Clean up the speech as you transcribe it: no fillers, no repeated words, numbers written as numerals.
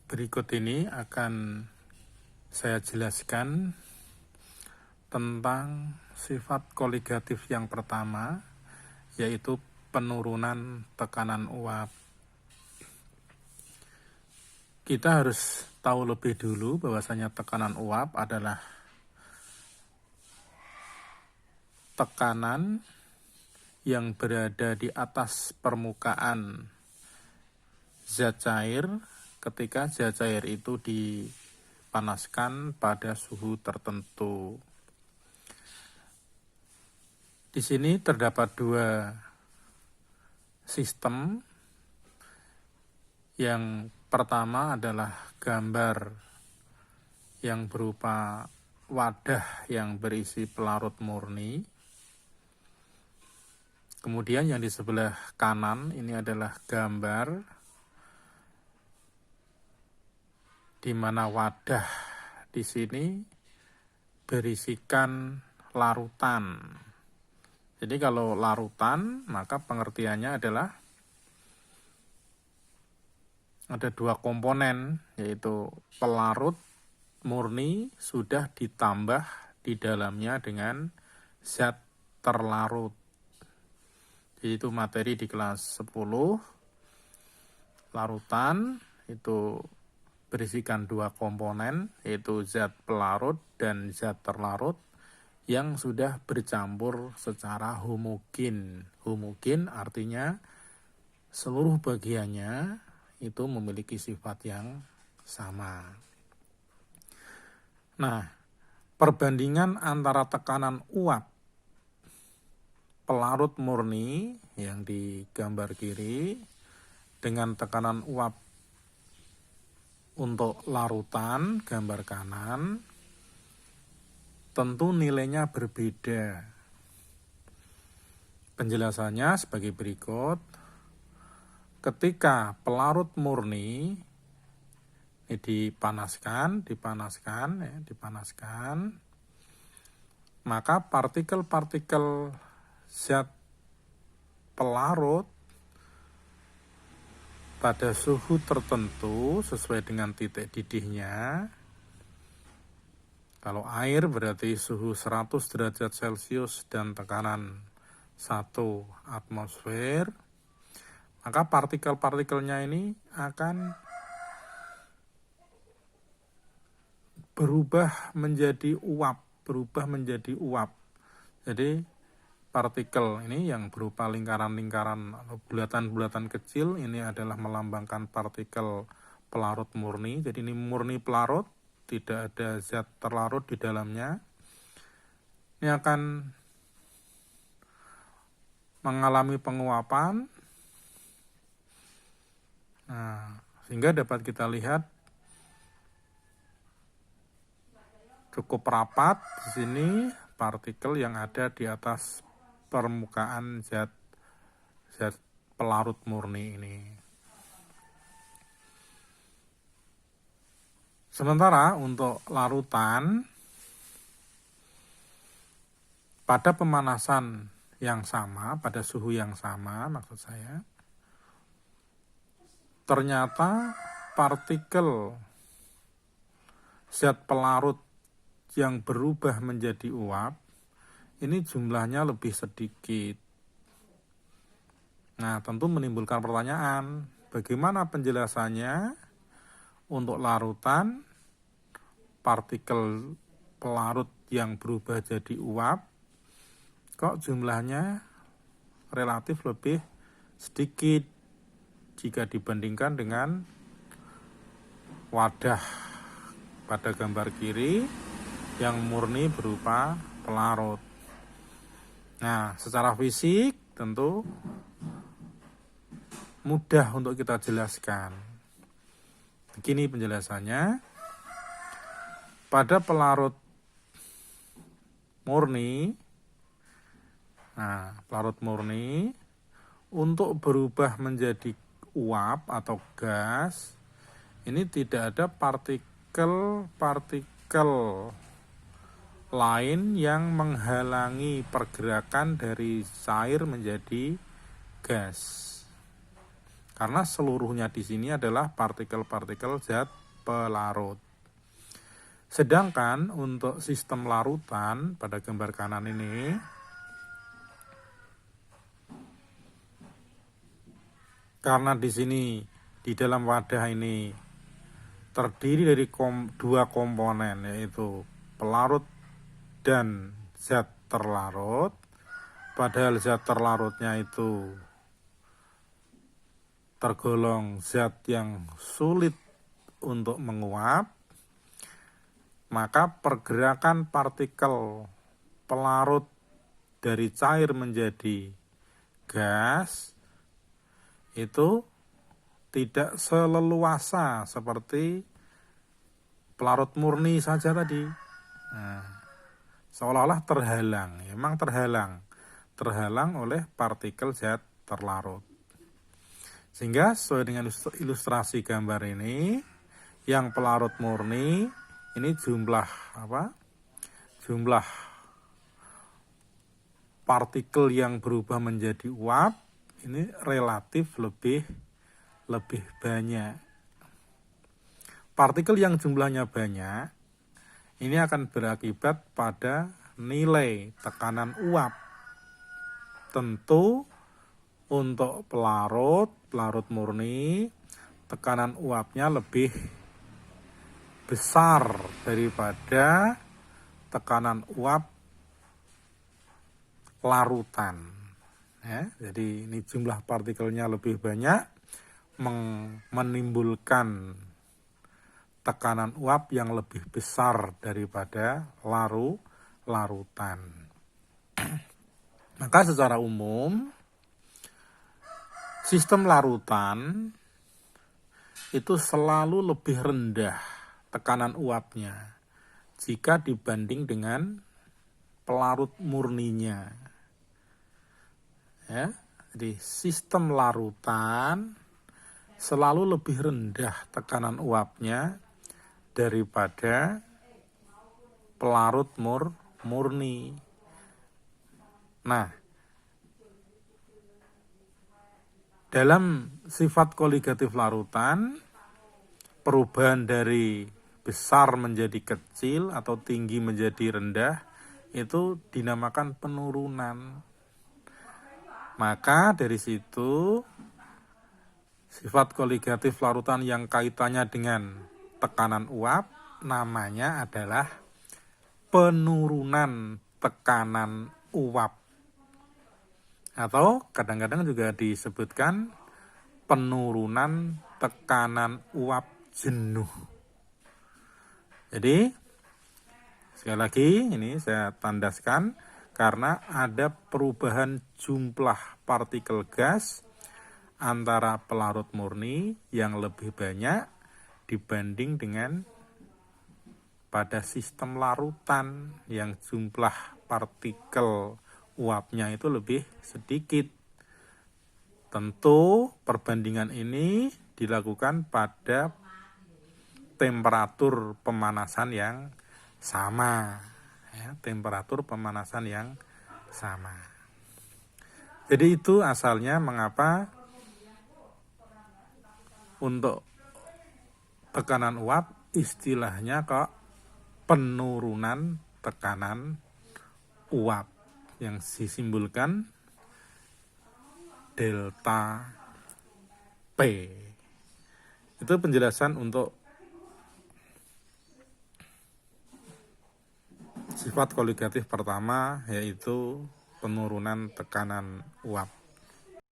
Berikut ini akan saya jelaskan tentang sifat koligatif yang pertama, yaitu penurunan tekanan uap. Kita harus tahu lebih dulu bahwasanya tekanan uap adalah tekanan yang berada di atas permukaan zat cair ketika zat cair itu dipanaskan pada suhu tertentu. Di sini terdapat dua sistem. Yang pertama adalah gambar yang berupa wadah yang berisi pelarut murni. Kemudian yang di sebelah kanan ini adalah gambar di mana wadah di sini berisikan larutan. Jadi kalau larutan, maka pengertiannya adalah ada dua komponen, yaitu pelarut murni sudah ditambah di dalamnya dengan zat terlarut. Jadi itu materi di kelas 10. Larutan itu berisikan dua komponen, yaitu zat pelarut dan zat terlarut yang sudah bercampur secara homogen. Homogen artinya seluruh bagiannya itu memiliki sifat yang sama. Nah, perbandingan antara tekanan uap pelarut murni yang di gambar kiri dengan tekanan uap untuk larutan gambar kanan tentu nilainya berbeda. Penjelasannya sebagai berikut. Ketika pelarut murni dipanaskan, maka partikel-partikel zat pelarut pada suhu tertentu sesuai dengan titik didihnya. Kalau air berarti suhu 100 derajat Celcius dan tekanan 1 atmosfer, maka partikel-partikelnya ini akan berubah menjadi uap. Jadi partikel ini yang berupa lingkaran-lingkaran atau bulatan-bulatan kecil ini adalah melambangkan partikel pelarut murni. Jadi ini murni pelarut, tidak ada zat terlarut di dalamnya. Ini akan mengalami penguapan. Nah, sehingga dapat kita lihat cukup rapat di sini partikel yang ada di atas permukaan zat pelarut murni ini. Sementara untuk larutan, pada pemanasan yang sama, pada suhu yang sama maksud saya, ternyata partikel zat pelarut yang berubah menjadi uap ini jumlahnya lebih sedikit. Nah, tentu menimbulkan pertanyaan, bagaimana penjelasannya untuk larutan partikel pelarut yang berubah jadi uap kok jumlahnya relatif lebih sedikit jika dibandingkan dengan wadah pada gambar kiri yang murni berupa pelarut. Nah, secara fisik tentu mudah untuk kita jelaskan. Begini penjelasannya. Pada pelarut murni, untuk berubah menjadi uap atau gas, ini tidak ada partikel-partikel lain yang menghalangi pergerakan dari cair menjadi gas. karena seluruhnya di sini adalah partikel-partikel zat pelarut. Sedangkan untuk sistem larutan pada gambar kanan ini, karena di sini di dalam wadah ini terdiri dari dua komponen, yaitu pelarut dan zat terlarut, padahal zat terlarutnya itu tergolong zat yang sulit untuk menguap, maka pergerakan partikel pelarut dari cair menjadi gas itu tidak seleluasa seperti pelarut murni saja tadi. Nah, seolah-olah terhalang, memang terhalang oleh partikel zat terlarut. Sehingga sesuai dengan ilustrasi gambar ini, yang pelarut murni ini jumlah partikel yang berubah menjadi uap ini relatif lebih banyak. Partikel yang jumlahnya banyak ini akan berakibat pada nilai tekanan uap. Tentu untuk pelarut murni, tekanan uapnya lebih besar daripada tekanan uap larutan. Ya, jadi ini jumlah partikelnya lebih banyak, menimbulkan tekanan uap yang lebih besar daripada larutan. Maka secara umum, sistem larutan itu selalu lebih rendah tekanan uapnya jika dibanding dengan pelarut murninya. Ya, jadi sistem larutan selalu lebih rendah tekanan uapnya daripada pelarut murni. Nah, dalam sifat koligatif larutan, perubahan dari besar menjadi kecil atau tinggi menjadi rendah itu dinamakan penurunan. Maka dari situ sifat koligatif larutan yang kaitannya dengan tekanan uap namanya adalah penurunan tekanan uap. Atau kadang-kadang juga disebutkan penurunan tekanan uap jenuh. Jadi, sekali lagi ini saya tandaskan karena ada perubahan jumlah partikel gas antara pelarut murni yang lebih banyak dibanding dengan pada sistem larutan yang jumlah partikel uapnya itu lebih sedikit. Tentu perbandingan ini dilakukan pada temperatur pemanasan yang sama. Ya, temperatur pemanasan yang sama. Jadi itu asalnya mengapa untuk tekanan uap istilahnya kok penurunan tekanan uap yang disimbolkan delta P. Itu penjelasan untuk sifat koligatif pertama, yaitu penurunan tekanan uap.